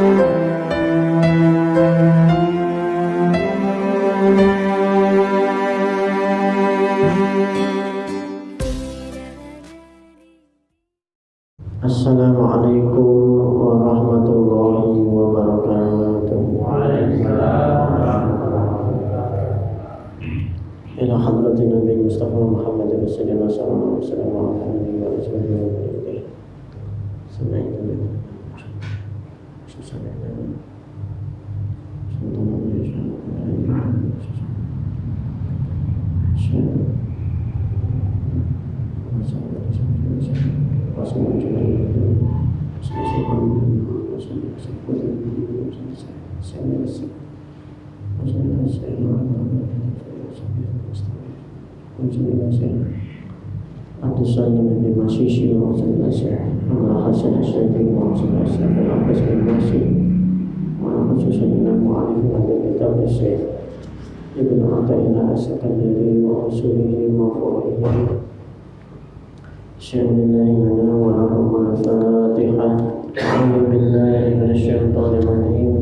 Assalamualaikum warahmatullahi wabarakatuh. Ila hadratin Nabi Mustafa Muhammad Rasulullah sallallahu alaihi wasallam wa alihi wa sahbihi.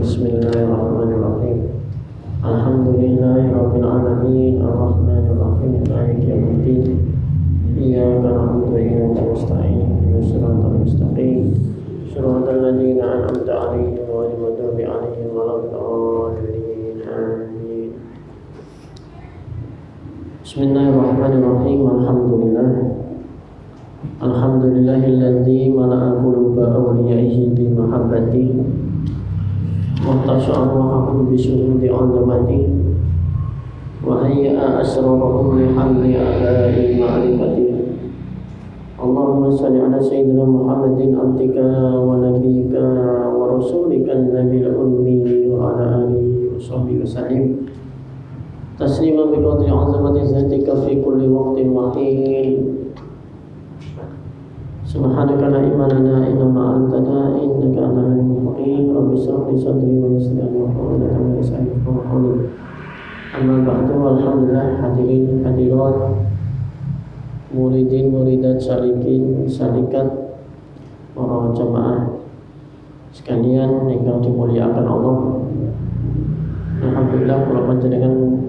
Bismillahirrahmanirrahim. Alhamdulillahirabbil alamin arrahmanir rahim maliki yaumiddin. Iyyaka na'budu wa iyyaka nasta'in ihdinas siratal mustaqim siratal ladzina an'amta 'alaihim ghairil maghdubi 'alaihim waladdallin. Amin. Bismillahirrahmanirrahim. Alhamdulillahilladzi mala'a quluba awliyaihi bi mahabbatihi wa tasawwahu bi syuhudi 'azamatihi wa hayya asrarahum li hamli ala'i ma'rifatihi. Allahumma salli ala sayyidina Muhammadin abdika wa nabiyyika wa rasulika an-nabiyil ummi wa ala alihi wa sahbihi wa sallim taslima bi qadri 'azamati zatika fi kulli waqtin wa hin. Subhanaka la ilma lana illa ma 'allamtana innaka antal alimul hakim. Rabbi shrah li sadri wa yassir li amri wahlul 'uqdatam min lisani yafqahu qawli. Amma ba'du. Alhamdulillah, hadirin hadirat, muridin muridat salikin salikat, para jamaah sekalian ingkang dimuliakan Allah. Alhamdulillah kula panjenengan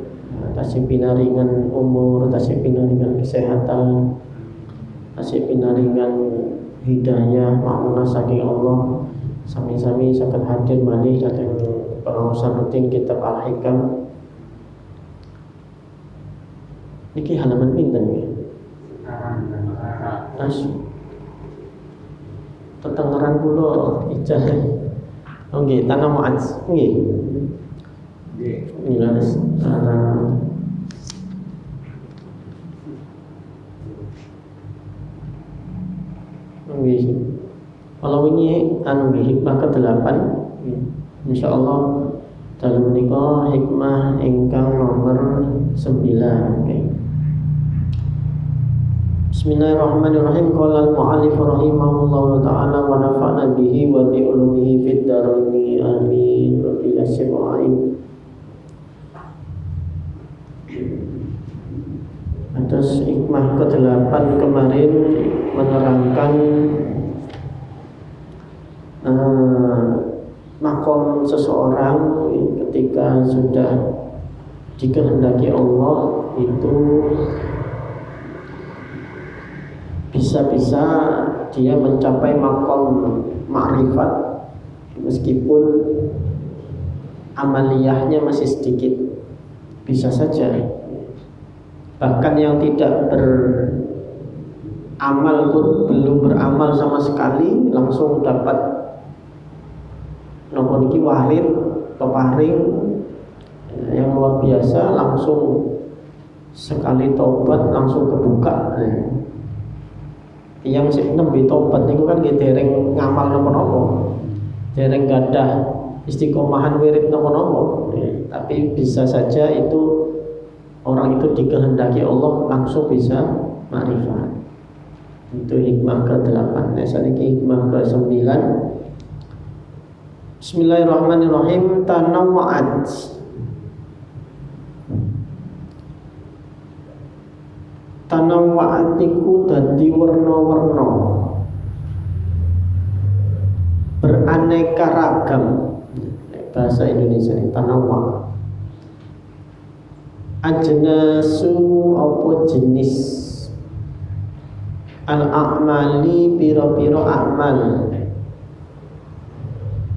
tasih pinaringan umur, tasih pinaringan kesehatan, tasih pinaringan hidayah maunah saking Allah. Sami-sami saged hadir malih dhateng pengaosan rutin kitab Al-Hikam. Niki halaman pinten nggih? Tetengeran kula ijazah. Oh nggih, Tanah Mu'adz. Nggih. Nggih. Kalau ini hikmah ke-8, insyaallah dalam menika hikmah ingkang nomor 9. Okay. Bismillahirrahmanirrahim. Qala al-mu'allif rahimahullahu ta'ala wa nafa'na bihi wa bi ulumihi fid dharain. Amin. Rabbil alamin. Atas hikmah ke-8 kemarin menerangkan makom seseorang ketika sudah dikehendaki Allah itu bisa-bisa dia mencapai makom ma'rifat meskipun amaliyahnya masih sedikit. Bisa saja bahkan yang tidak beramal pun, belum beramal sama sekali, langsung dapat nopo niki warid peparing yang luar biasa, langsung sekali tobat langsung kebuka. Yang sing nembe tobat niku kan nggih dereng ngamal napa-napa, dereng gadah istiqomahan wirid napa-napa, tapi bisa saja itu orang itu dikehendaki Allah langsung bisa ma'rifat. Itu hikmah ke-8. Saniki hikmah ke-9. Bismillahirrahmanirrahim. Tanawwa'at. Tanawwa'at iku dadi werna-werna, beraneka beraneka ragam. Bahasa Indonesia ini tanawwu. Ajnasu apa jenis al-a'mali piro-piro amal.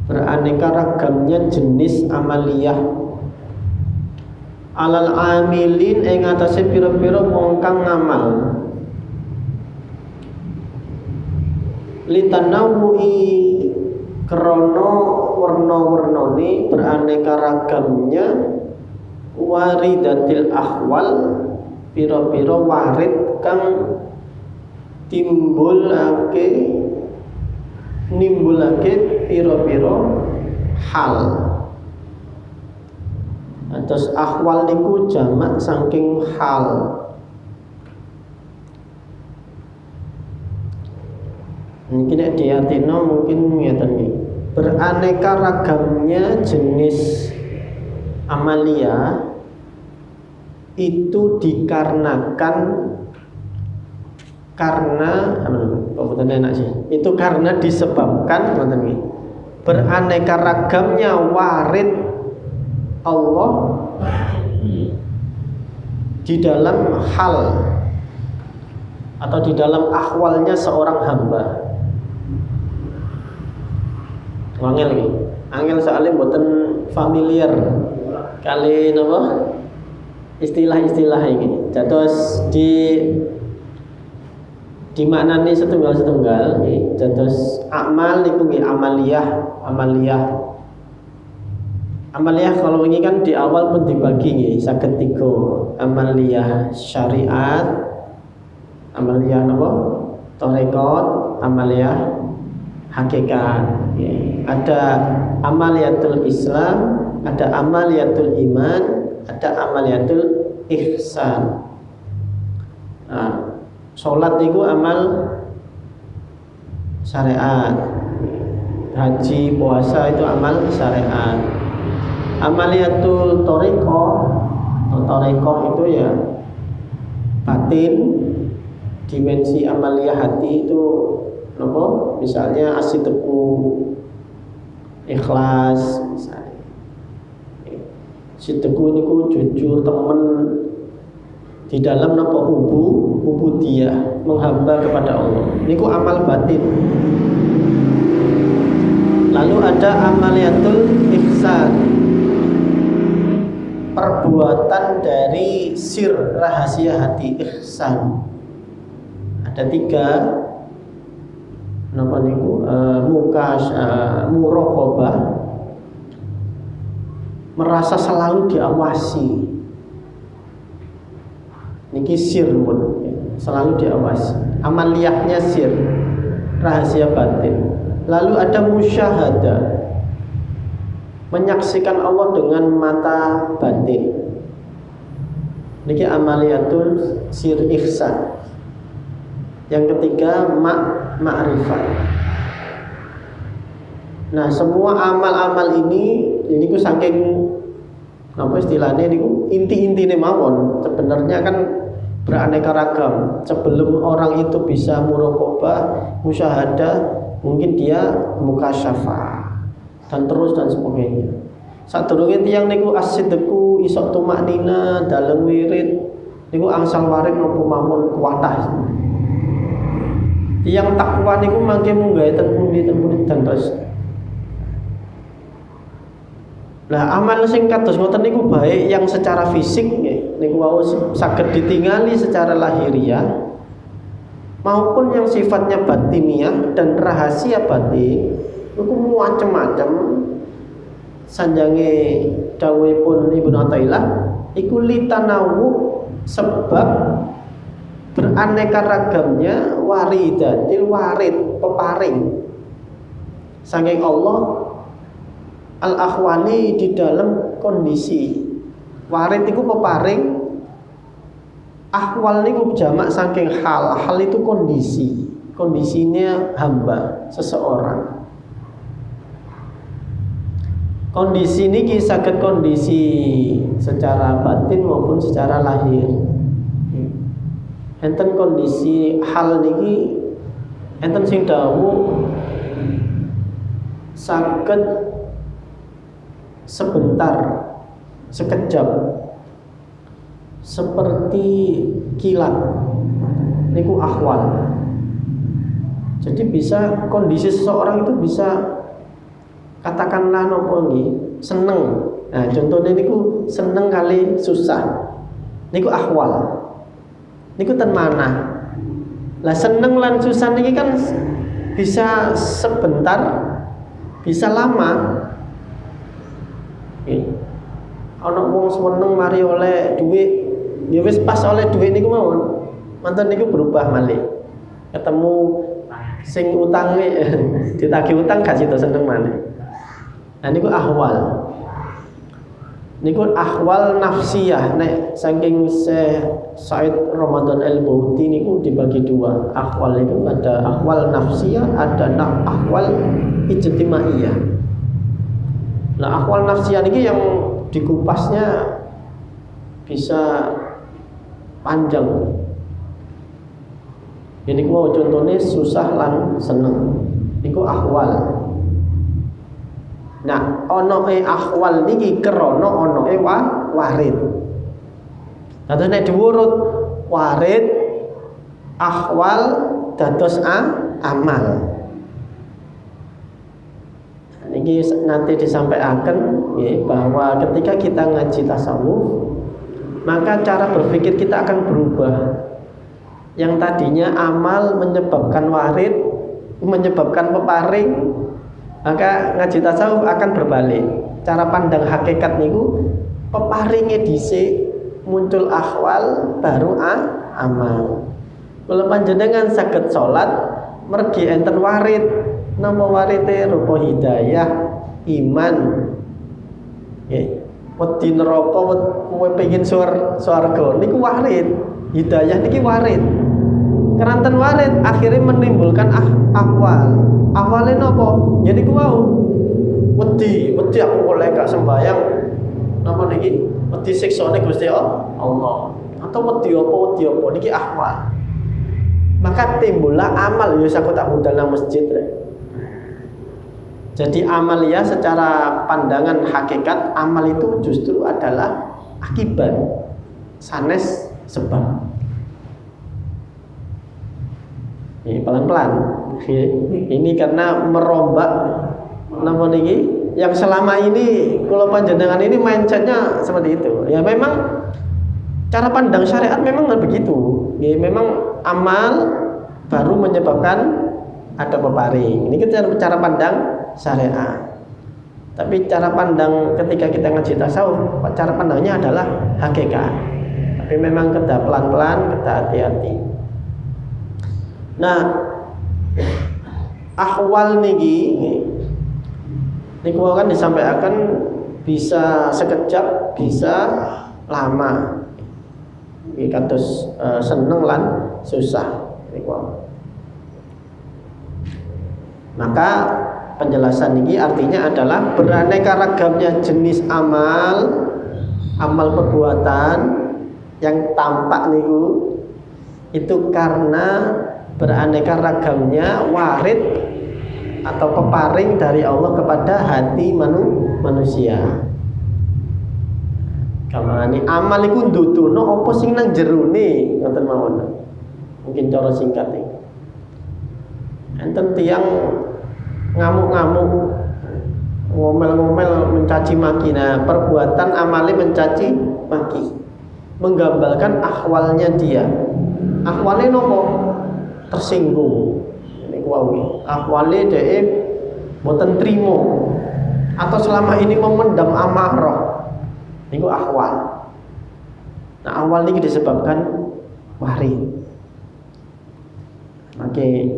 Beraneka ragamnya jenis amaliyah alal amilin ing atase piro-piro wong kang ngamal. Litanawui krono werna-wernane beraneka ragamnya waridatil ahwal piro-piro warid kang nimbulake piro-piro hal. Terus ahwal niku jamak saking hal. Niki nek diartino mungkin ngeten iki. Beraneka ragamnya jenis amalia itu dikarenakan karena enak sih. Itu karena disebabkan beraneka ragamnya warid Allah di dalam hal atau di dalam ahwalnya seorang hamba. Angel iki. Angel soalnya mboten familiar kali napa istilah-istilah ini. Dados di maknane setunggal nggih. Dados amal niku nggih amaliyah kalau ini kan di awal pun dibagi nggih saged 3. Amaliyah syariat, amaliyah napa? Tarekat, amaliyah hakikat. Ada amaliyatul Islam, ada amaliyatul iman, ada amaliyatul ihsan. Nah, salat itu amal syariat, haji, puasa itu amal syariat. Amaliyatul thariqah itu ya batin, dimensi amaliyah hati itu apa? Misalnya asidqu, ikhlas misalnya. Sidqu niku jujur temen di dalam napa ubudiyah menghamba kepada Allah. Niku amal batin. Lalu ada amaliyatul ihsan. Perbuatan dari sir rahasia hati ihsan. Ada 3. Napa niku muraqabah, merasa selalu diawasi. Niki sir pun selalu diawasi. Amaliyahnya sir, rahasia batin. Lalu ada musyahadah, menyaksikan Allah dengan mata batin. Niki amaliyatul sir ihsan. Yang ketiga ma'rifat. Nah, semua amal-amal ini ku saking apa istilahnya niku inti-intine mawon. Sebenarnya kan beraneka ragam. Sebelum orang itu bisa muraqabah, musyahadah, mungkin dia mukasyafah dan terus dan sebagainya. Sadurunge tiyang niku asidku isok tumaknina dalem wirid niku angsal warid napa mawon kuwatah. Yang takwa niku mangke munggah ten pundi dan terus. Nah, amal sing kados ngoten niku baik yang secara fisik nggih, niku wau saged ditingali secara lahiriah maupun yang sifatnya batiniah dan rahasia batin niku macam-macam. Sanjange dawuhipun Ibnu Athaillah iku litanawu sebab beraneka ragamnya waridatil warid peparing saking Allah al-ahwali di dalam kondisi. Warid itu peparing, ahwal niku jamak saking hal. Hal itu kondisi, kondisinya hamba seseorang. Kondisi niki saged kondisi secara batin maupun secara lahir. Enten kondisi hal niki enten sing dawuh saged sebentar, sekejap, seperti kilat. Niku ahwal. Jadi bisa kondisi seseorang itu bisa katakanlah nopo nggih, seneng. Nah, contohnya niku seneng kali susah. Niku ahwal. Niku ten manah. Lah seneng lan susah niki kan bisa sebentar, bisa lama. Nggih. Ana wong seneng mari oleh dhuwit, ya wis pas oleh dhuwit niku mawon. Manten niku berubah malih. Ketemu sing utange ditagih utang gak sida seneng maneh. Nah niku ahwal. Niku ahwal nafsiyah. Nek saking Said Ramadan Al-Bauti niku dibagi dua. Ahwal itu ada ahwal nafsiyah, ada ahwal ijtimaiyah. Nah ahwal nafsiyah niki yang dikupasnya bisa panjang. Ini ku contohnya susah lan seneng. Niku ahwal. Nah, ono ahwal niki krana ono warid. Dados nek diurut warid, ahwal dados amal. Niki nanti disampaikan ya, bahwa ketika kita ngaji tasawuf, maka cara berpikir kita akan berubah. Yang tadinya amal menyebabkan warid, menyebabkan peparing, maka ngaji tasawuf akan berbalik. Cara pandang hakikat niku peparingnya dhisik, muncul ahwal, baru amal. Kula panjenengan saged salat mergi enten warid, nama warite rupa hidayah, iman. Nggih. Wedi neraka kowe pengin swarga niku warid. Hidayah niki warid. Keranten warid akhirnya menimbulkan ahwal. Ahwale napa? Ya niku wau. Wedi aku oleh gak sembayang. Napa niki? Wedi siksane Gusti Allah. Atau wedi apa niki ahwal. Maka timbullah amal ya aku tak budal nang masjid rek. Jadi amal ya secara pandangan hakikat amal itu justru adalah akibat sanes sebab. Ini pelan-pelan. Ini karena merombak nama niki yang selama ini kalau panjenengan ini mindsetnya seperti itu. Ya memang cara pandang syariat memang begitu. Ya memang amal baru menyebabkan ada peparing. Ini kita cara pandang syariat. Tapi cara pandang ketika kita ngaji tasawuf, cara pandangnya adalah hakikat. Tapi memang kita pelan-pelan, kita hati-hati. Nah, ahwal niki niku kan disampaikan bisa sekejap, bisa lama. Iki kados seneng lan susah niku. Maka penjelasan ini artinya adalah beraneka ragamnya jenis amal perbuatan yang tampak niku itu karena beraneka ragamnya warid atau peparing dari Allah kepada hati manusia. Kamane amal iku nduduno apa sing nang jerone ngoten mawon. Mungkin cara singkat iki. Enten tiyang ngamuk-ngamuk, ngomel-ngomel, mencaci maki. Nah, perbuatan amali mencaci maki menggambarkan ahwalnya dia. Ahwalnya nopo? Tersinggung. Ini kuwi. Ahwalnya dhek mboten trimo atau selama ini memendam amarah. Niku ahwal. Nah, ahwal ini disebabkan warid. Oke,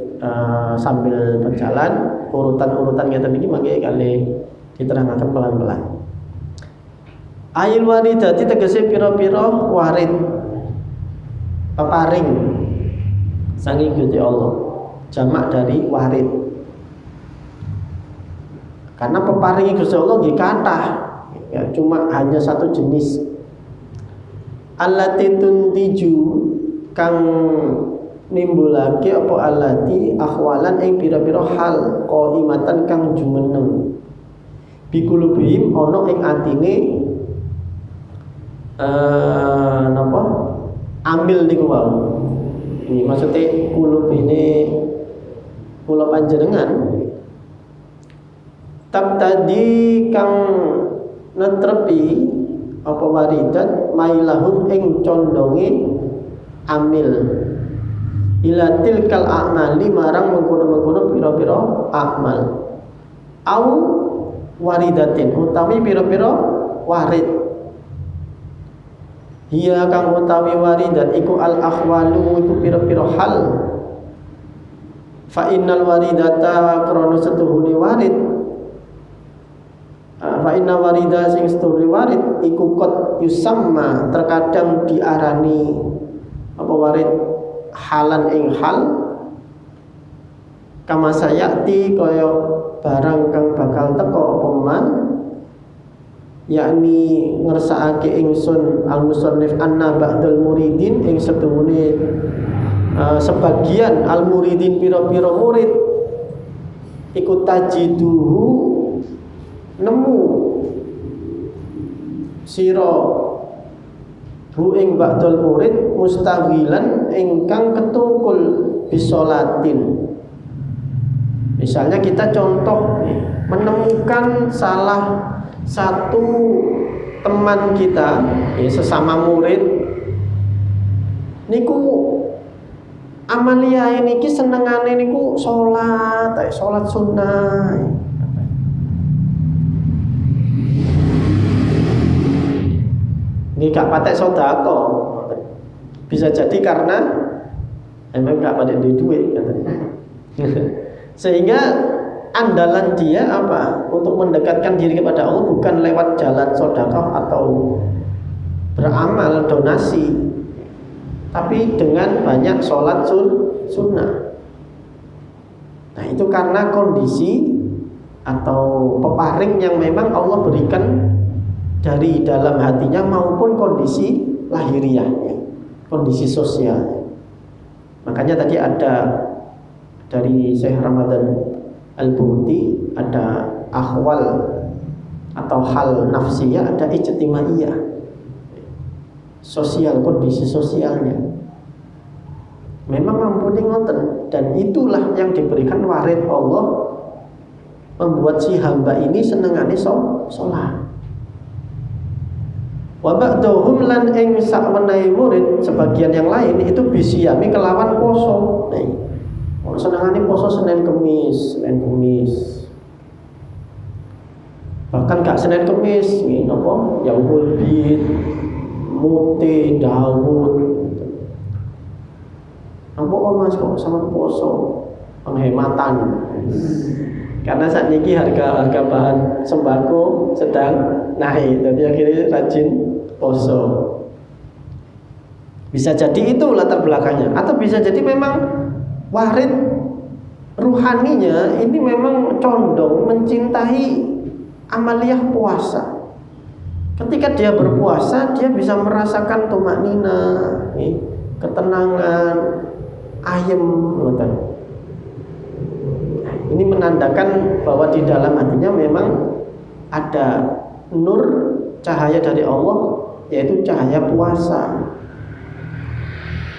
sambil berjalan urutan-urutan ngeten iki mangke kali diterangkan pelan-pelan. Ayil waridati tegese pira-pira warid peparing sangi Gusti Allah. Jamak dari warid. Karena peparing Gusti Allah nggih kathah. Ya, cuma hanya satu jenis. Allati tuntiju kang nimbulake apa alati ahwalan ing pira-pira hal qaimatan kang jumeneng bikulubihim ana ing atine napa ambil niku wae. Ini maksudnya kulub ini kula panjenengan tadi kang netrepi apa waridat mailahum ing condonge amil ila tilkal a'mali marang mengkono-mengkono pira-pira amal au waridatin utawi pira-pira warid. Hiya kang utawi waridat iku al akhwalu iku pira-pira hal. Fa innal waridata krana setuhune warid. Fa inna warida sing setuhune warid iku qad yusamma terkadang diarani apa warid halan ing hal kama sayati kaya barang kang bakal teko apa man yakni ngersakake ingsun al-musannif anna ba'dal muridin ing setuhune sebagian al-muridin pira-pira murid iku tajiduhu nemu sira hu ing ba'dal murid mustaghilan ingkang ketungkul bisolatin. Misalnya kita contoh menemukan salah satu teman kita sesama murid niku amalia ini ki senengane niku salat sunnah. Ini gak patek sedekah. Bisa jadi karena emang gak patek duit sehingga andalan dia apa? Untuk mendekatkan diri kepada Allah bukan lewat jalan sedekah atau beramal donasi, tapi dengan banyak sholat sunnah. Nah itu karena kondisi atau peparing yang memang Allah berikan dari dalam hatinya maupun kondisi lahiriahnya, kondisi sosialnya. Makanya tadi ada dari Syekh Ramadan Al-Buti ada akhwal atau hal nafsiyah, ada ijtimaiyah, sosial, kondisi sosialnya. Memang mampu ngoten, dan itulah yang diberikan warid Allah membuat si hamba ini senengane sholat. Wa ba'dhum lan ing sakmenahe murid sebagian yang lain itu bisiyami kelawan poso. Nah, senengane poso Senin Kemis. Bahkan gak Senin Kemis, napa? Yaumul Bid, Muti, Daud. Apa Mas kok sama poso? Penghematan. Karena saat ini harga bahan sembako sedang naik, jadi akhirnya rajin poso. Bisa jadi itu latar belakangnya, atau bisa jadi memang warid ruhaninya ini memang condong mencintai amaliyah puasa. Ketika dia berpuasa, dia bisa merasakan tumaknina, ketenangan, ayem, ini menandakan bahwa di dalam hatinya memang ada nur cahaya dari Allah, yaitu cahaya puasa.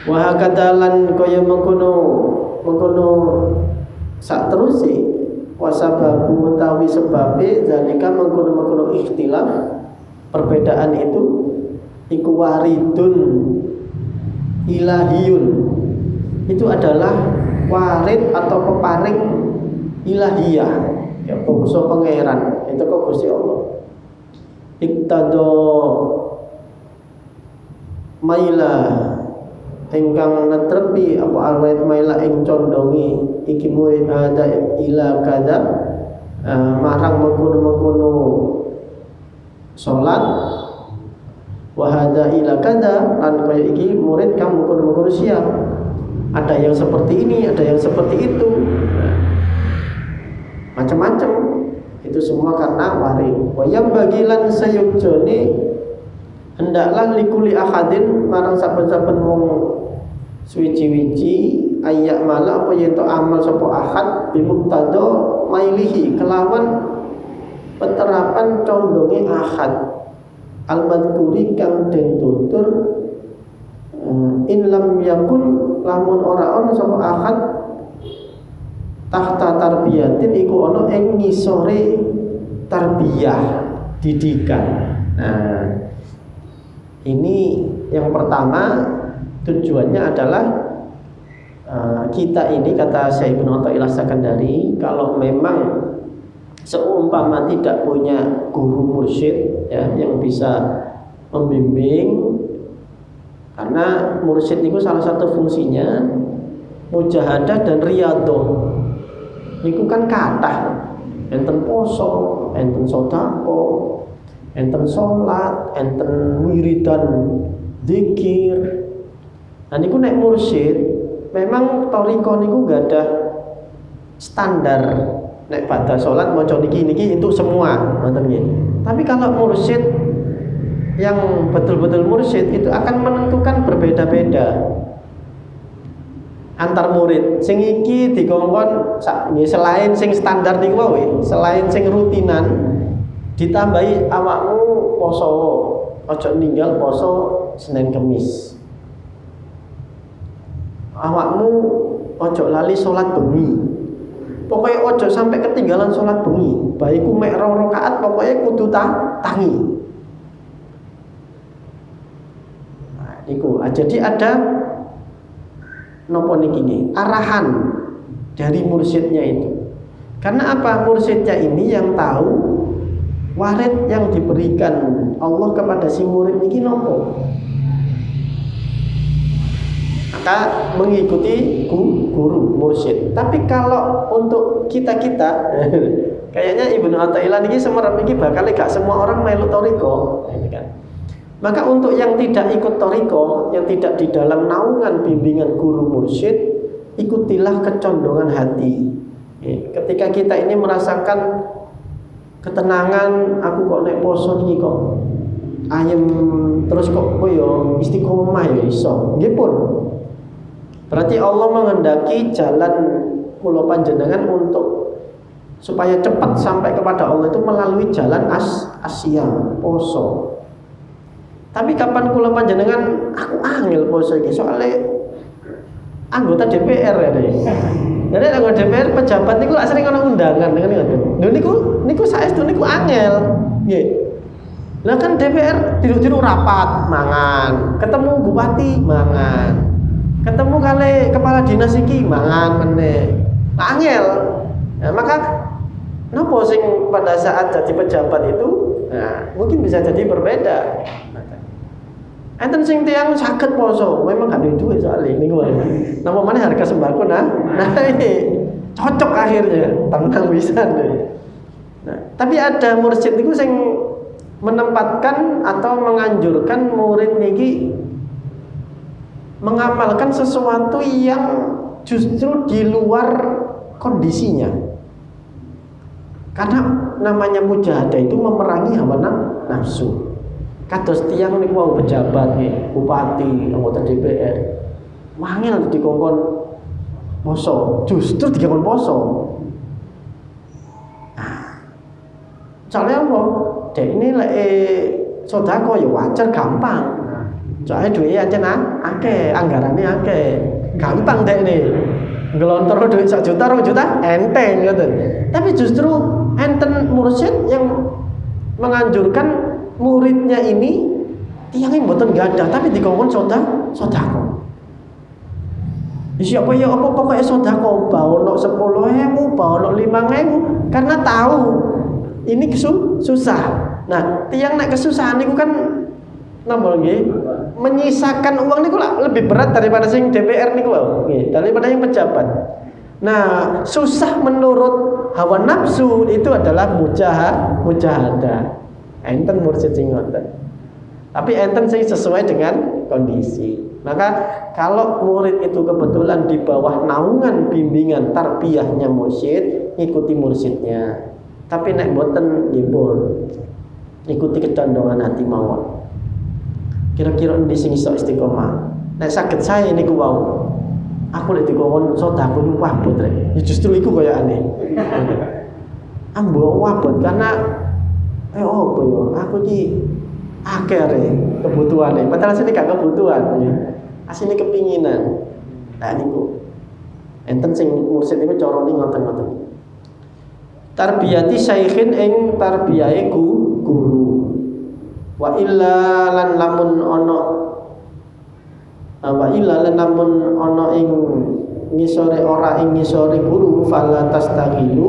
Wa hakadalan kaya mengkono sak terusi wasababu mutawi sebabe zalika mengkono ikhtilaf perbedaan itu iku waridun ilahiyun, itu adalah warid atau peparing ilahiyah, ya bangsa pangeran, itu kok Gusti Allah. Iktado maila ingkang netrepi apa alwait maila ing condongi iki murid ada ila kada marang mengkono salat wa hada ila kada lan kaya iki murid kang mengkono siap. Ada yang seperti ini, ada yang seperti itu. Macam-macam, itu semua karena warid. Wayam bagilan sayukjoni hendaklah likuli ahadin marang saben-saben wong suwiji-wiji ayak malah apa yen to amal sapa ahad bimuqtada mailihi kelawan penerapan condonge ahad al-madhkuri kang den tutur in lam yakun lamun ora ana sapa ahad tahta tarbiyatin iku ana ing ngisore tarbiyah didikan. Nah, ini yang pertama tujuannya adalah kita ini kata Syekh Ibnu Athaillah Sakandari kalau memang seumpama tidak punya guru mursyid ya yang bisa membimbing, karena mursyid itu salah satu fungsinya mujahadah dan riyadhah. Niku kan kathah, enten poso, enten sedekah, enten salat, enten wiridan zikir. Nah niku nek mursyid memang thariqah niku gak ada standar. Nek pada salat maca niki untuk semua, ngoten nggih. Tapi kalau mursyid yang betul-betul mursyid itu akan menentukan berbeda-beda antar murid. Sing iki dikongkon selain sing standar niku wae, selain sing rutinan ditambahi awakmu poso, ojo ninggal poso Senin Kemis. Awakmu ojo lali salat bengi. Pokoknya ojo sampai ketinggalan salat bengi. Baiku mek 2 rakaat pokoknya kudu tangi. Nah, iku. Jadi ada nopo niki arahan dari mursyidnya itu. Karena apa? Mursyidnya ini yang tahu warid yang diberikan Allah kepada si murid niki nopo. Maka mengikuti guru mursyid. Tapi kalau untuk kita kayaknya Ibnu Athaillah niki semerap iki bakal gak semua orang melu thariqah, kan. Maka untuk yang tidak ikut thariqah, yang tidak di dalam naungan bimbingan guru mursyid, ikutilah kecondongan hati. Ketika kita ini merasakan ketenangan, aku kok nek poso iki kok ayem terus kok koyo istiqomah ya iso. Nggih pun. Berarti Allah menghendaki jalan kula panjenengan untuk supaya cepat sampai kepada Allah itu melalui jalan asyam poso. Tapi kapan kula panjenengan aku angel poso iki soalnya anggota DPR ya deh. Jadi anggota DPR pejabat niku lak sering ana undangan dengan ngoten. Lho niku saestu niku angel. Nggih. Lah kan DPR tidur rapat mangan, ketemu bupati mangan. Ketemu kali kepala dinas iki mangan meneh. Angel. Nah, maka napa sing pada saat jadi pejabat itu mungkin bisa jadi berbeda. Enten sing tiyang saged poso, memang gak duwe soalnya niku wae. Napa maneh harga sembako nah ini cocok akhirnya, tenang pisan. Nah, tapi ada mursyid niku sing menempatkan atau menganjurkan murid niki mengamalkan sesuatu yang justru di luar kondisinya. Karena namanya mujahadah itu memerangi hawa nafsu. Kados tiyang niku wau pejabat nggih, bupati, anggota DPR. Wangil dikongkon poso, justru dikongkon poso. Nah, soalnya apa? Dek ini lek sedekah ya wajar gampang. Soalnya duitnya aja akeh, anggarannya akeh. Gampang dek ini. Ngelontor duit 1 juta, 2 juta enteng ngoten. Tapi justru enten mursyid yang menganjurkan muridnya ini tiangnya mboten gadah tapi dikongkon sedekah. Siapa ya apa pokoknya sedekah baono 10.000, baono 5.000 karena tahu ini susah. Nah, tiang nek kesusahan niku kan napa nggih? Menyisakan uang niku lebih berat daripada sing DPR niku nggih, daripada yang pejabat. Nah, susah menurut hawa nafsu itu adalah mujahadah. Enten mursyid sing ngoten. Tapi enten sing sesuai dengan kondisi. Maka kalau murid itu kebetulan di bawah naungan bimbingan tarbiyahnya mursyid, ikuti mursyidnya. Tapi nek boten nggih ikuti kecondongan hati mawon. Kira-kira endi sing iso istiqomah? nek saged sae niku wau. Aku lek dikon sedekah niku wabot rek. Ya justru iku koyokane. Ambo wabot karena apa yo? Aku iki akeh rek kebutuhane. Padahal asline gak kebutuhan ya. Asline kepinginan. Nah niku. Enten sing mursid niku carane ngoten-ngoten. Tarbiyati syaikhin ing tarbiyahe guru. Wa illa lan lamun ana ing ngisore ora ing ngisore guru fala tastaqilu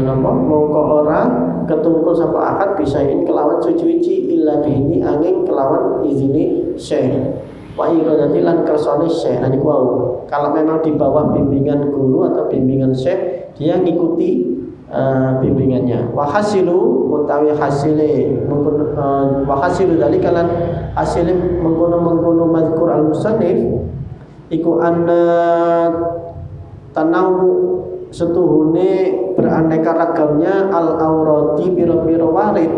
napa mongko ora ketungkul sapa akad bisain kelawan suci-suci illa bihi angin kelawan izini syekh wa iradati lan kersane syekh. Niku wau kalau memang di bawah bimbingan guru atau bimbingan syekh dia ngikuti bimbingannya. Wa hasilu utawi hasile wa hasilu dalika lan hasile mengkono mazkur al-musannif iku anna tanawu setuhune beraneka ragamnya al-aurati pira-pira warid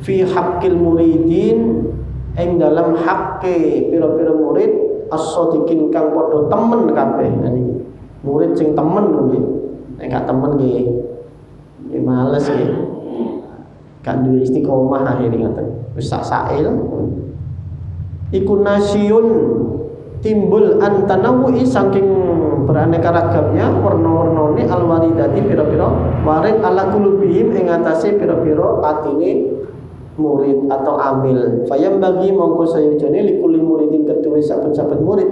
fi haqqil muridin ing dalam hakke pira-pira murid as-sadiqin kang padha temen kabeh. Niki murid sing temen nggih. Nek gak temen nggih males nggih. Gak duwe istiqomah akhire ngoten. Wis sak-sail. Iku nasyun timbul antanawui saking beraneka ragamnya warna-warnane alwaridati pira-pira warid ala kulubihim ing atase pira-pira atine murid atau amil. Fayam bagi mongko sayujane likuli muridin ketuwe saben-saben murid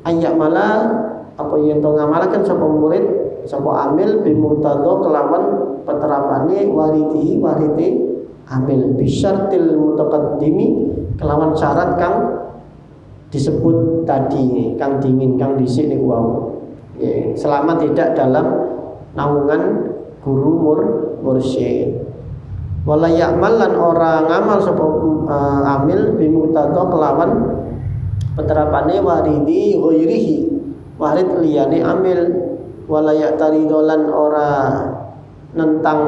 ayak malah apa yen to ngamalaken sapa murid sapa amil bimurtadha kelawan penterapane warite amil bisyartil mutaqaddimi kelawan syarat kang disebut tadi kang dingin kang dhisik niku wau. Selama tidak dalam naungan guru mursyid. Wala ya'mal lan ora ngamal sapa amil bimurtadha kelawan penterapane waridi ghairihi warid liyane amil wala ya'taridolan ora nentang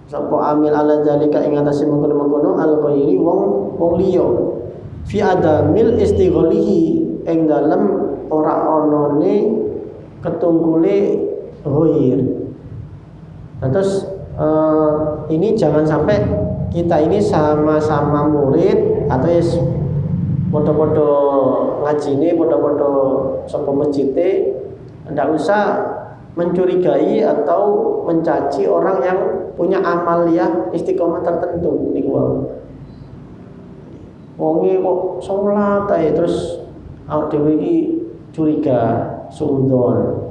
sapa amil ala zalika ing atase mengkono-mengkono al ghairi wong liya fi adamil istighalihi ing dalem ora onone ketunggule ghair. Terus ini jangan sampai kita ini sama-sama murid atau yes podo-podo ngajine podo-podo sapa masjide ndak usah mencurigai atau mencaci orang yang punya amaliyah istiqomah tertentu niku wae. Wonge kok salat ae terus awak dhewe iki curiga, suudzon.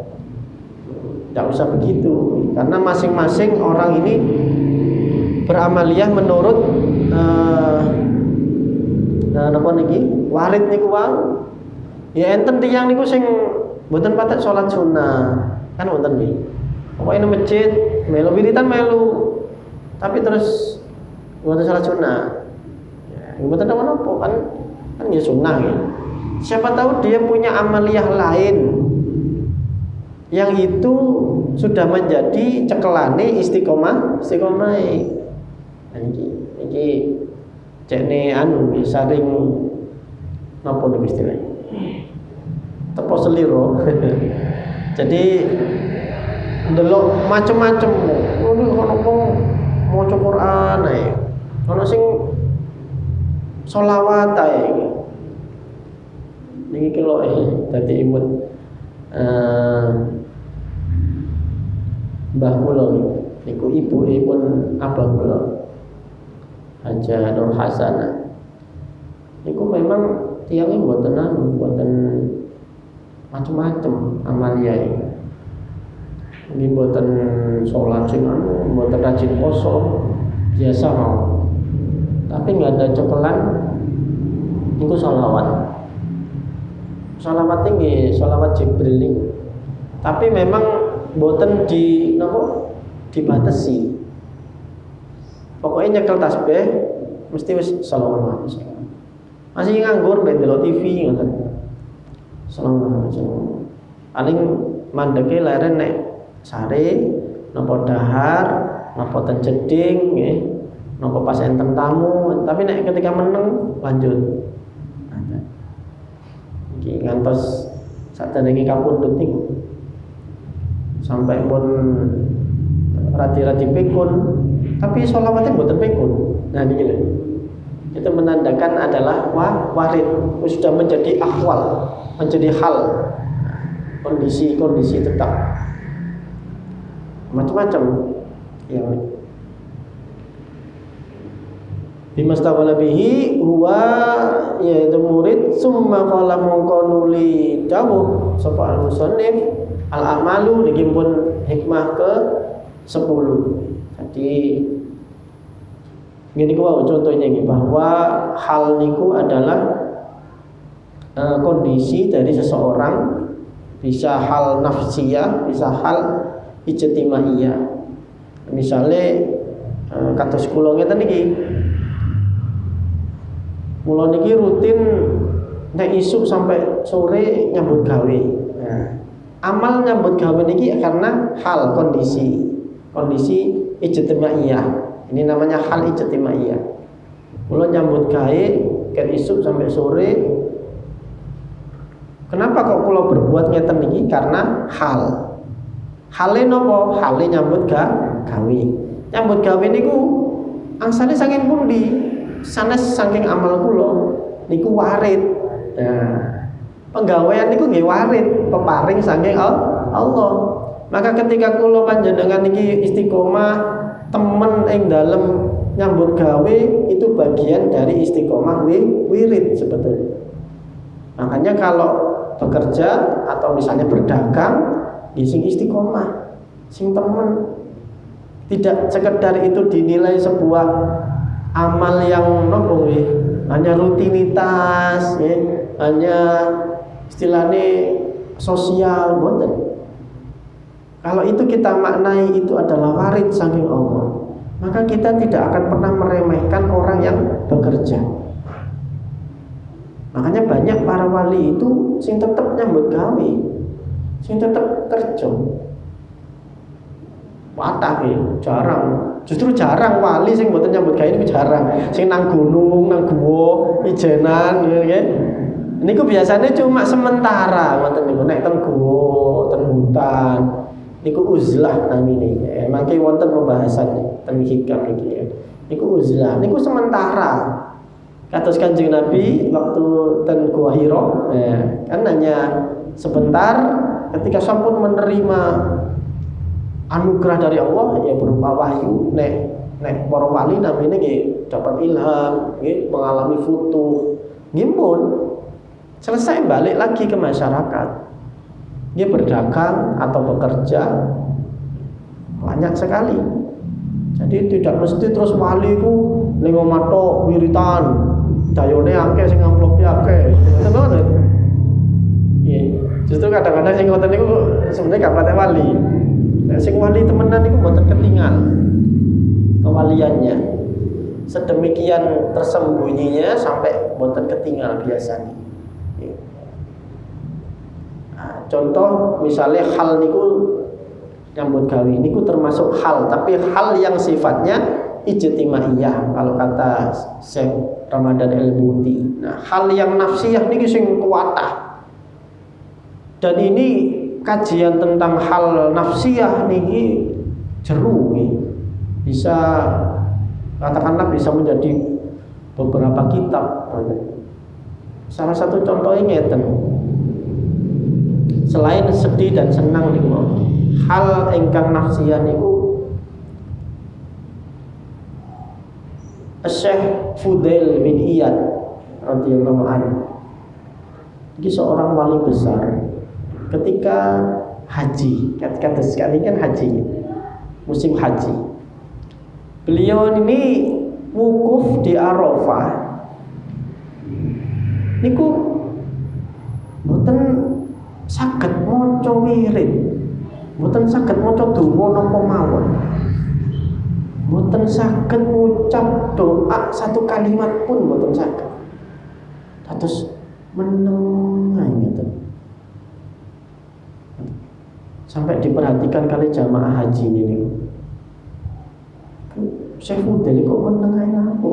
Tidak usah begitu, karena masing-masing orang ini beramaliyah menurut napa niki warid niku wae. Ya enten tiyang niku sing mboten patek salat sunah, kan wonten nggih. Pokoke nang masjid melu wiritan melu, tapi terus mboten salat sunah. Ya, mboten napa-napa kan ya sunah ya. Siapa tahu dia punya amaliyah lain yang itu sudah menjadi cekelane istiqomah. Nah, iki cekne anu saring napa niku istilahnya tepo seliro. Jadi ndelok macem-macem ngono ono wong maca Quran ae ono sing sholawat ae niki kelo dadi imut mbah kula niku ibuipun abang kula Haja Nur Hasanah niku memang tiyangnya mboten macam-macam amaliyah ini mboten sholat sing mboten rajin poso biasa mau tapi nggak ada cekelan niku sholawat tinggi sholawat Jibril niku tapi memang mboten dibatasi. Pokoknya nyekel tasbih mesti wis salawat. Masih nganggur ndelok TV ngoten. Salawat. Paling mandeke leren nek sare napa dahar, napa ten jeding nggih, napa pas enten tamu, tapi nek ketika meneng lanjut. ngantos saderenge kapundhut niku. Sampai pun radi-radi pikun, tapi sholawatnya mboten pikun. Nah niki lho. Itu menandakan adalah warid, sudah menjadi akwal, menjadi hal, kondisi tetap. Macam-macam yang bimastawala bihi huwa yaitu murid summa qala mongkonuli dawuh sapa al-musannif al-amalu digimpun hikmah ke 10. Jadi ngene ku contohnya ini bahwa hal niku adalah kondisi dari seseorang, bisa hal nafsiyah, bisa hal ijtimaiyah. Misalnya kados kula ngeten niki. Mula niki rutin nek isuk sampai sore nyambut gawe. Nah, amal nyambut gawe niki karena hal kondisi ijtimaiyah. Ini namanya hal ijtimaiyah. Mula nyambut gawe ket isuk sampai sore. Kenapa kok kula berbuat ngeten niki? Karena hal. Hale napa? Hale nyambut gawe. Nyambut gawe niku angsane saking pundi? Sanes saking amal kula niku warid. Nah, penggawean niku nggih warid, peparing saking Allah. Maka ketika kula panjenengan niki istiqomah temen ing dalem nyambut gawe, itu bagian dari istiqomah wirid sebetulnya. Makanya kalau bekerja atau misalnya berdagang, sing istiqomah, sing temen. Tidak sekedar itu dinilai sebuah amal yang nopo hanya rutinitas, hanya istilahnya sosial, boten. Kalau itu kita maknai itu adalah warid saking Allah, maka kita tidak akan pernah meremehkan orang yang bekerja. Makanya banyak para wali itu sing tetap nyambut gawe, sing tetap kerja. Watah jarang. Justru jarang wali sing mboten nyambut gawe niku jarang. Sing nang gunung, nang guwa, ijenan nggih. Niku biasanya cuma sementara ngoten niku nek teng guwa, teng hutan. Niku uzlah namine. Mangke wonten pembahasan teng hikam iki. Niku uzlah, niku sementara. Kados Kanjeng Nabi waktu ten Gua Hira, kan hanya sebentar ketika sampun menerima anugerah dari Allah ya berupa wahyu. Nek para wali namine nggih dapat ilham, nggih mengalami futuh, nggih pun selesai balik lagi ke masyarakat. Dia berdagang atau bekerja banyak sekali. Jadi tidak mesti terus wali ku ning omah tok wiritan, dayone akeh sing amplop akeh. Ngoten banget. Iya, justru kadang-kadang sing ngoten niku sebenarnya gak pate wali. Nah, sing wali temenan niku mboten ketinggal kewaliannya. Sedemikian tersembunyinya sampai mboten ketinggal biasanya. Nah, contoh misalnya hal niku nyambut gawe niku termasuk hal, tapi hal yang sifatnya ijtimaiyah kalau kata Syekh Ramadan El-Buti. Nah, hal yang nafsiyah niki sing kuwatah. Dan ini kajian tentang hal nafsiyah niki jeru nih. Bisa katakanlah bisa menjadi beberapa kitab. Salah satu contohnya ngeten. Selain sedih dan senang niku, hal ingkang nafsiyah niku Syekh Fudail bin Iyad radhiyallahu anhu. Ini seorang wali besar. Ketika haji, kata sekali kan haji, musim haji. Beliau ini wukuf di Arafah. Niku boten saged maca wirid, boten saged maca donga napa mawon, boten saged ngucap doa satu kalimat pun boten saged. Terus meneng ngeten. Sampai diperhatikan kali jamaah haji ini. Syekh Fudail kok meneng ae apa?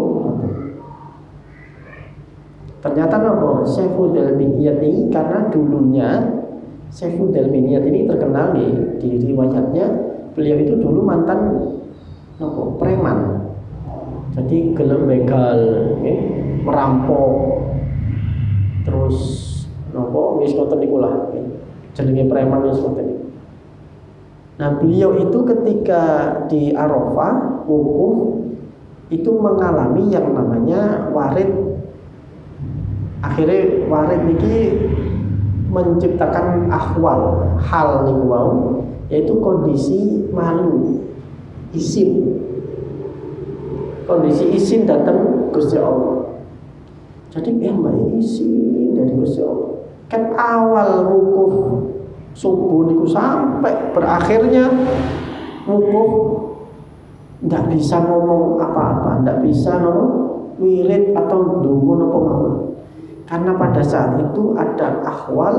Ternyata nopo Saifuddin Mi'yad ini karena dulunya Saifuddin Mi'yad ini terkenal di riwayatnya beliau itu dulu mantan nopo preman. Jadi gelem begal, merampok, terus nopo wis ngoten niku lah. Jenenge preman wis ngoten niku. Nah, beliau itu ketika di Arafah wukuf itu mengalami yang namanya warid. Akhirnya warid niki menciptakan ahwal, hal niku wau, yaitu kondisi malu, isin. Kondisi isin datang Gusti Allah. Jadi mbak isin dari Gusti Allah. Kan awal wukuf subuh niku sampai berakhirnya wukuf nggak bisa ngomong apa-apa, nggak bisa ngomong wirid atau dungu nopo mawon. Karena pada saat itu ada ahwal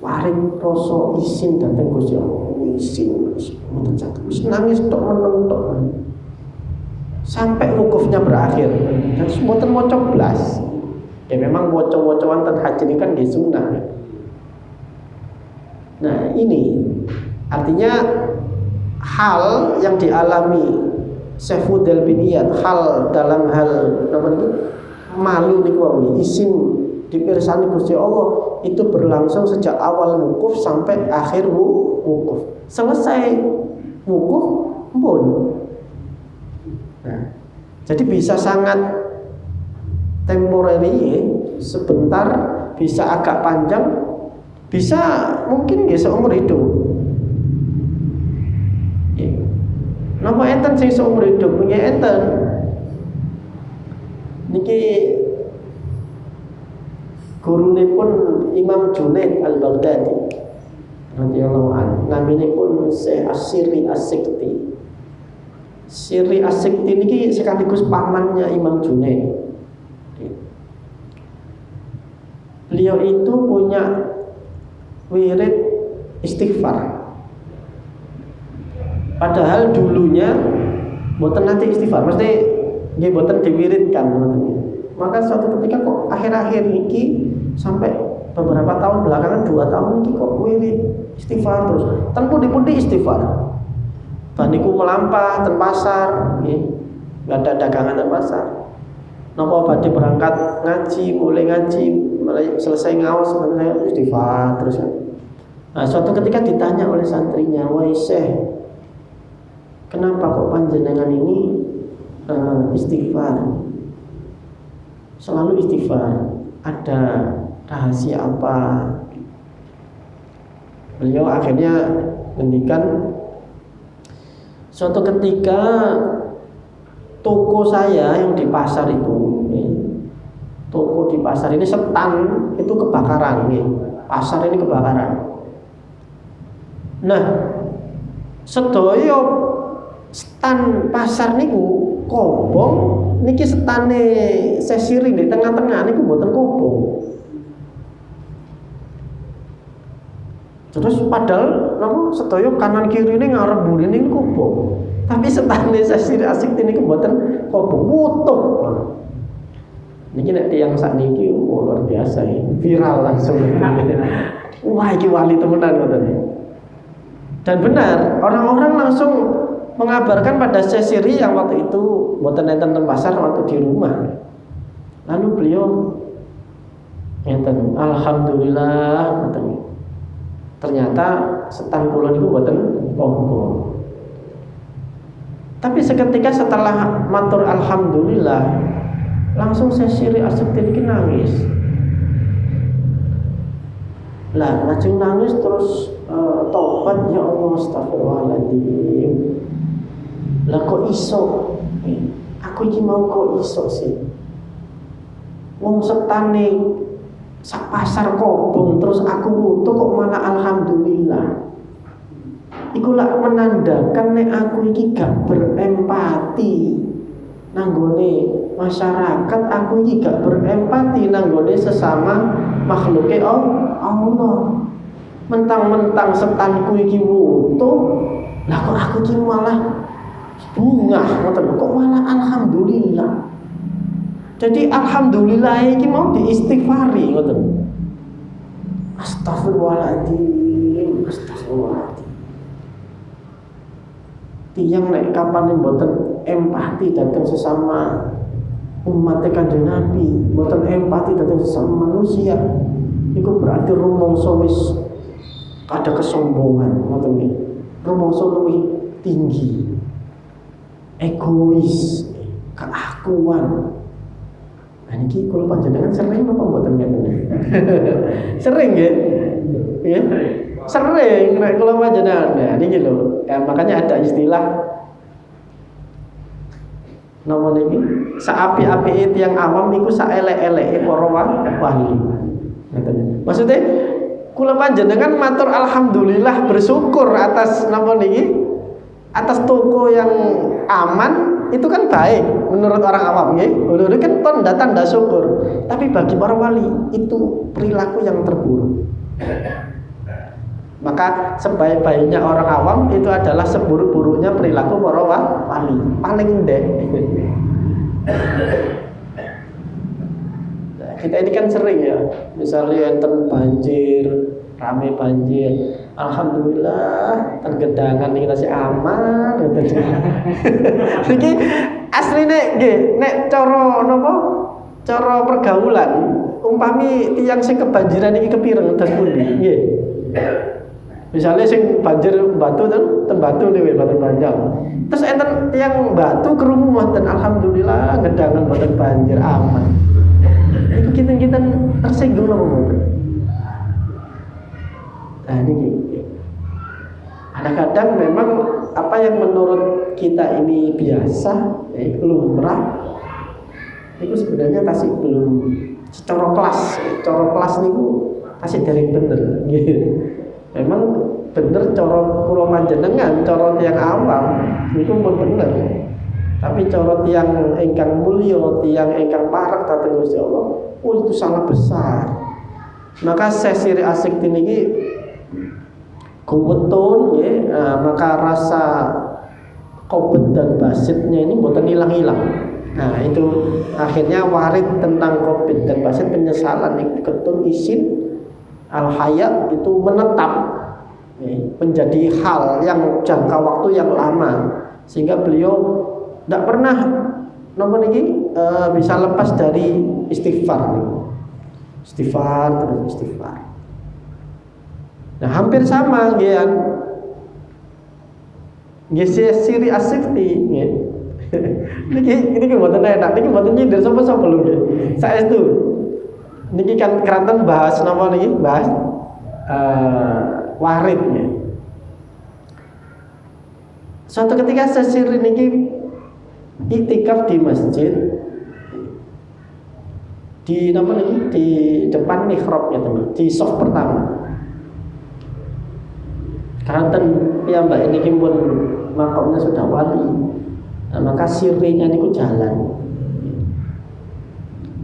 warid rasa isin datang Gusti Allah. Isin, mboten caket. Wis nangis tok meneng tok. Sampai wukufnya berakhir. Dan mboten maca blas. Ya memang waca-wacaan ten haji ini kan nggih sunah. Nah, ini artinya hal yang dialami Saifuddin Mi'yad, hal dalam hal namanya malu niku wae isin dipirsani Gusti Allah itu berlangsung sejak awal wukuf sampai akhir wukuf. Selesai wukuf pun. Nah, jadi bisa sangat temporary, sebentar, bisa agak panjang, bisa mungkin nggih seumur hidup. Napa enten sing seumur hidup punya enten. Niki gurunipun Imam Junaid Al-Baghdadi radhiyallahu anhu, naminipun Syekh As-Sirri As-Sikti. Sirri As-Sikti niki sekaligus pamannya Imam Junaid. Beliau itu punya wirid istighfar. Padahal dulunya boten nanti istighfar, mesti nggih boten diwiridkan ngoten. Maka suatu ketika kok akhir-akhir iki sampai beberapa tahun belakangan 2 tahun iki kok wirid istighfar terus. Ten pundi-pundi istighfar. Baniku melampah ten pasar, nggih. Enggak ada dagangan ten pasar. Napa badhe berangkat ngaji, mulai ngaji, mulai selesai ngaos sebenarnya istighfar terus. Nah, suatu ketika ditanya oleh santrinya, "Wahai Syekh, kenapa kok panjenengan ini istighfar? Selalu istighfar. Ada rahasia apa?" Beliau akhirnya ngendikan, suatu ketika toko saya yang di pasar itu, toko di pasar ini setan itu kebakaran, pasar ini kebakaran. Nah, sedaya stan pasar niku kobong, niki setane sesiri di tengah-tengah niku mboten kobong. Terus padahal napa sedaya kanan kiri ini ngarep mburi niku kobong. Tapi setane sesiri asik niku mboten kobong, wutuh. Niki nek tiyang sakniki luar biasa ya, viral langsung. Wah, iki wali temenan ngoten. Dan benar, orang-orang langsung mengabarkan pada sesiri yang waktu itu mboten enten teng pasar waktu di rumah. Lalu beliau ngeten, alhamdulillah ngoten. Ternyata setan kula niku mboten kobong. Tapi seketika setelah matur alhamdulillah, langsung sesiri asik iki nangis. Lah, lajeng nangis terus tobat, ya Allah, astagfirullahaladzim. Lah kok iso? Aku iki mau kok iso sih? Wong setane sak pasar kobong terus aku wutuh kok malah alhamdulillah. Iku lak menandakan nek aku iki gak berempati nanggone masyarakat, aku iki gak berempati nanggone sesama makhluke Allah. Mentang-mentang setanku iki wutuh, lah kok aku iki malah bungah ngoten, kok malah alhamdulillah. Jadi alhamdulillah iki mau diistighfari ngoten. Astagfirullahaladzim, astagfirullahaladzim. Tiyang nek kapan mboten empati datang sesama umat Kanjeng Nabi, mboten empati datang sesama manusia, iku berarti rumangsa wis ada kesombongan, ngoten nggih. Rumangsa luwih tinggi, egois, keakuan. Nah niki kula panjenengan sering apa mboten ngeten? Sering nggih. Ya? Sering nek kula panjenengan. Nah niki lho, ya, makanya ada istilah napa niki? Saapi-apike tiyang awam niku saelek-eleke para wali. Ngoten. Maksudnya kula panjenengan matur alhamdulillah bersyukur atas napa niki? Atas toko yang aman itu kan baik menurut orang awam ya. Itu kan tanda-tanda syukur. Tapi bagi para wali itu perilaku yang terburuk. Maka sebaik-baiknya orang awam itu adalah seburuk-buruknya perilaku para wali. Paling ndek. Nah, kita ini kan sering ya. Misalnya enten banjir, rame banjir. Alhamdulillah tergedangan iki tasih aman ngoten. Iki asline nggih nek cara napa? Cara pergaulan umpami tiyang sing kebanjiran iki kepireng dan pundi nggih. Misalnya sing banjir Batu ten Batu niku Batu Panjang. Terus enten tiyang Batu krungu mboten alhamdulillah gedangan mboten banjir aman. Iku kinten-kinten tersinggung napa mboten? Nah ini kadang-kadang memang apa yang menurut kita ini biasa, lumrah, itu sebenarnya tasih belum secara kelas niku tasih dereng bener. Gitu. Memang bener cara kula panjenengan, cara tiyang awam niku pun bener. Tapi cara tiyang ingkang mulya, tiyang ingkang parek dhateng Gusti Allah, itu sangat besar. Maka sesi asik niki kuwetun ya, maka rasa kobet dan basitnya ini mboten hilang-hilang. Nah itu akhirnya warid tentang kobet dan basit penyesalan ketun isin al-hayat itu menetap ya, menjadi hal yang jangka waktu yang lama sehingga beliau tidak pernah bisa lepas dari istighfar terus istighfar. Nah hampir sama gian siri asikti nggih. Niki mboten enak, niki mboten nyindir sapa-sapa lho nggih. Saestu niki kan keranten bahas napa niki? Bahas warid nggih. Suatu ketika sesiri niki iktikaf di masjid di napa niki? Di depan mihrab ya teman, di shaf pertama. Kanten piyambak ini pun makamnya sudah wali. Nah, maka sirine niku jalan.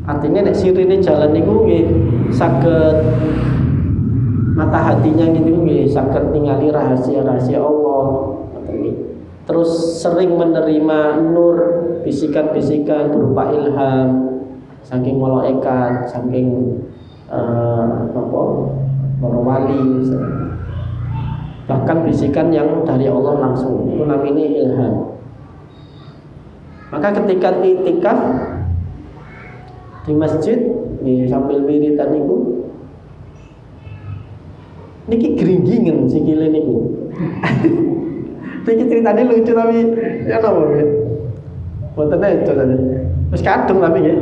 Artinya nek sirine jalan niku nggih saged mata hatinya gitu nggih saged ningali rahasia-rahasia Allah. Terus sering menerima nur bisikan-bisikan berupa ilham saking malaikat, saking para wali. Bahkan bisikan yang dari Allah langsung itu namanya ilham. Maka ketika i'tikaf di masjid sambil wiridan niku niki gringgingen sikile niku. Niki ceritanya lucu tapi ya napa ya. Mboten itu tadi. Terus kadung tapi ya.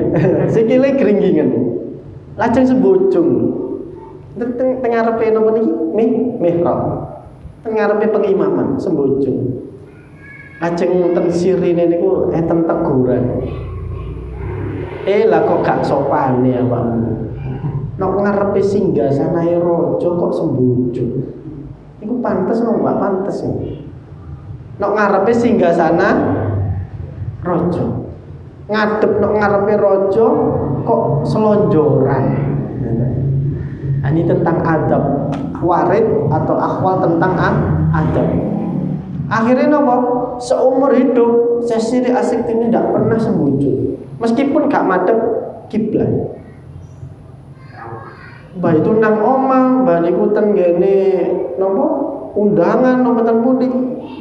Sikile gringgingen. Lajeng sembojong. Teng ngarepe napa niki? Mihrab. Ngarepe pengimaman sembojong. Lajeng ten sirine niku enten teguran. Lah kok gak sopan ya awakmu. Nek ngarepe singgasanae raja kok sembojong. Iku pantes napa gak pantes ya? Nek ngarepe singgasana raja. Ngadep nek ngarepe raja kok selonjoran. Ini tentang adab warid atau akhwal tentang adab. Akhirnya nopo seumur hidup sesi asik ini tidak pernah sembunyi, meskipun gak madep kiblat. Mbah itu nang omah, mbah niku ten ngene napa undangan napa ten pundi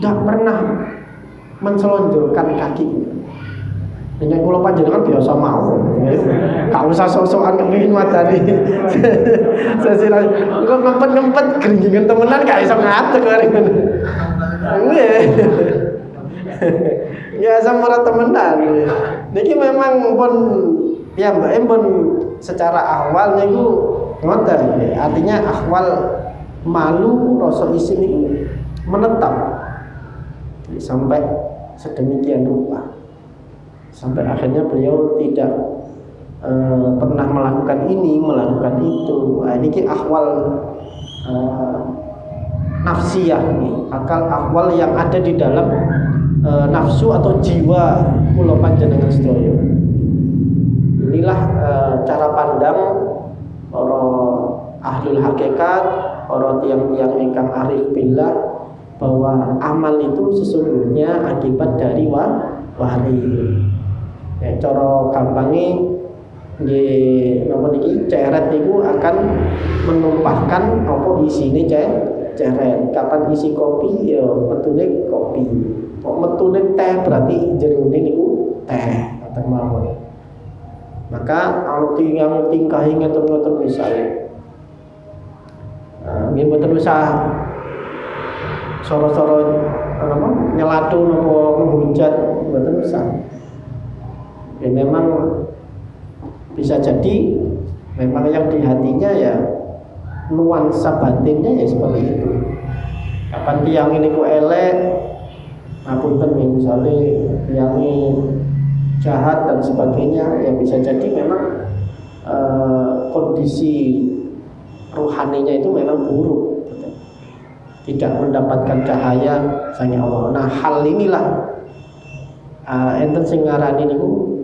ndak pernah menselonjorkan kaki. Nek kula panjenengan biasa mawon. Gak usah sok-sokan kepengin wadani. Sesiran kok ngempet-ngempet gringgingan temenan gak iso ngatek kare ngono. Nggih. Ya sama temenan. Niki memang pun ya Mbak pun secara awal niku ngoten, artinya ahwal malu rasa isin itu menetap sampai sedemikian rupa, sampai akhirnya beliau tidak pernah melakukan ini, melakukan itu. Nah, ini ahwal nafsiyah nih, akal ahwal yang ada di dalam nafsu atau jiwa kula panjenengan sedaya. Inilah cara pandang para ahlul hakikat, para tiang-tiang ingkang arif billah, bahwa amal itu sesungguhnya akibat dari wahri. Ya, cara gampangnya nggih napa niki ceret niku akan menumpahkan apa isine ceret. Kapan isi kopi ya metune kopi. Kok metune teh berarti jerone niku teh atau mawon. Maka kalau tingkah ngoten-ngoten misalnya nggih mboten usah soro-soro nyelatu napa menghujat, mboten usah. Ya memang bisa jadi memang yang di hatinya ya nuansa batinnya ya seperti itu. Kapan tiang ini ku elek, ngapunten misalnya tiang ini jahat dan sebagainya, ya bisa jadi memang kondisi rohaninya itu memang buruk, tidak mendapatkan cahaya sang Allah. Nah hal inilah enten sing ngarani niku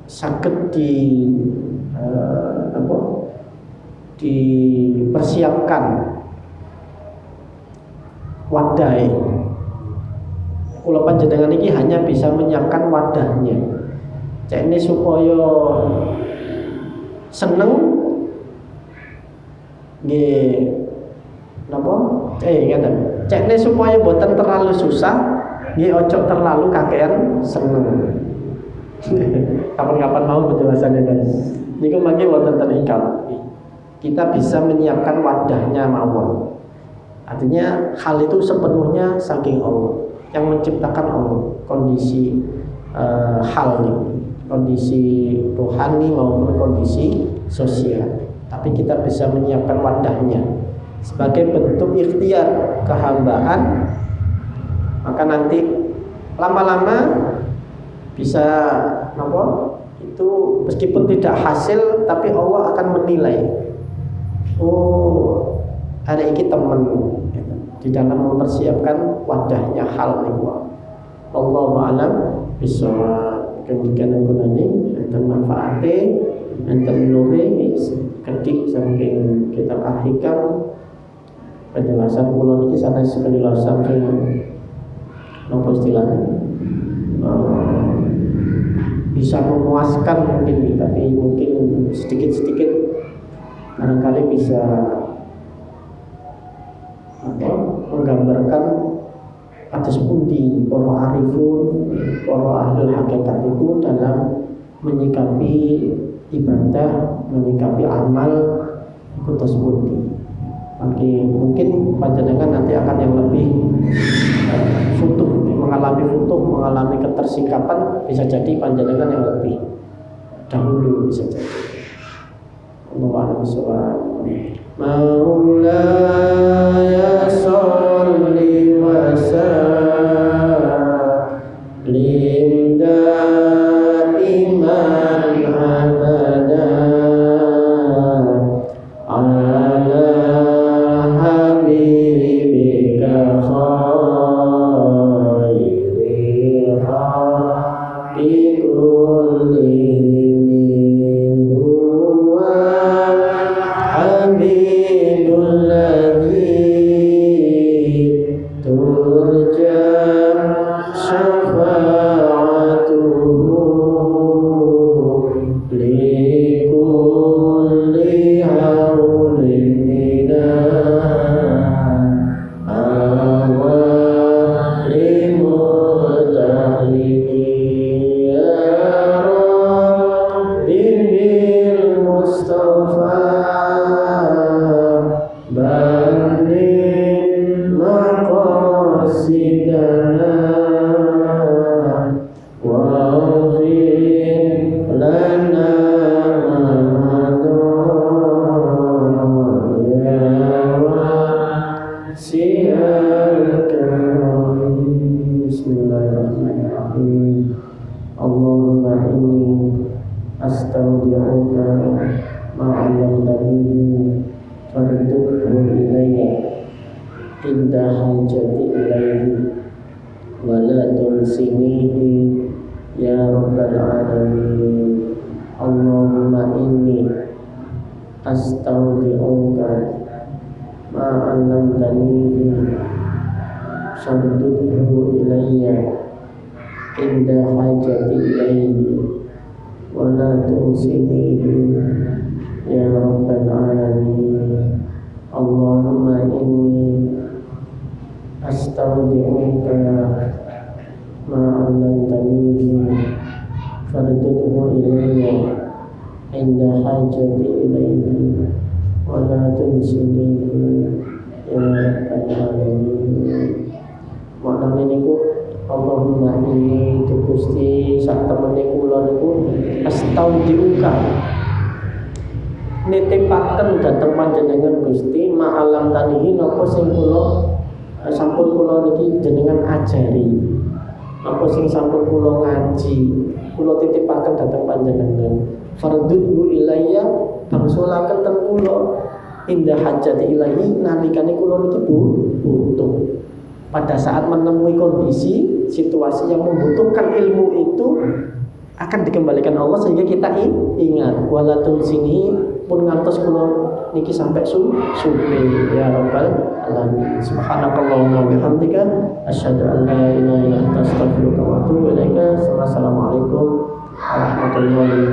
saged dipersiapkan wadai. Kula panjenengan ini hanya bisa menyiapkan wadahnya. Cek ini supaya seneng nggih napa? Ngaten. Cek ini supaya boten terlalu susah, nggih ojo terlalu kakean seneng. Kapan-kapan mau penjelasannya kan. Niku mangke wonten ten ikal. Kita bisa menyiapkan wadahnya mawon. Artinya hal itu sepenuhnya saking Allah, yang menciptakan Allah, kondisi hal ini, kondisi rohani maupun kondisi sosial. Tapi kita bisa menyiapkan wadahnya sebagai bentuk ikhtiar kehambaan. Maka nanti lama-lama bisa itu meskipun tidak hasil, tapi Allah akan menilai. Oh, ada iki temen di dalam mempersiapkan wadahnya hal niku. Wallahu a'lam bishawab. Kemudian gunane enten manfaate, enten nure ketik saking kitab Al-Hikam. Penjelasan kula niki sanes penjelasan sing napa istilahnya bisa memuaskan mungkin, tapi mungkin sedikit-sedikit barangkali bisa menggambarkan atas pundi para arifun, para ahli hakikat itu dalam menyikapi ibadah, menyikapi amal itu atas pundi. Mungkin panjenengan nanti akan yang lebih mengalami ketersingkapan, bisa jadi panjenengan yang lebih dahulu, bisa jadi. Allahu a'lam. Maulaya sholli wa sallim daiman abada ala habibika khairil khalqi kullihim huwa habibul ladzi turja syafa'a astaudi'uka ma 'allamtani fardudhu ilayya inda hajati ilayhi wa la tunsinihi ya rabbal alamin. Allahumma inni astaudi'uka ma 'allamtani fardudhu ilayya inda hajati ilayhi wa la tunsinihi ya rabbal alamin. Allahumma inni astaudi'uka ma 'allamtani fardudhu ilayya inda hajati ilayhi wa la tunsinihi ya rabbal alamin. Maknane niku Allahumma inni Gusti sak temene kula niku astaudiuka nitipaken dhateng panjenengan Gusti ma'alam tanihi napa sing kula sampun kula niki jenengan ajari, apa sing sampun kula ngaji kula titipaken dhateng panjenengan. Fardudhu ilayya bangsulaken ten kula indah hajati ilahi nalikane kula niki butuh. Pada saat menemui kondisi situasi yang membutuhkan ilmu itu akan dikembalikan Allah sehingga kita ingat. Walatun sini pun ngantos kula niki sampai supe ya rabbal alamin. Subhanakallahumma wa bihamdika asyhadu an la ilaha illa anta astaghfiruka wa atubu ilaika. Wassalamualaikum warahmatullahi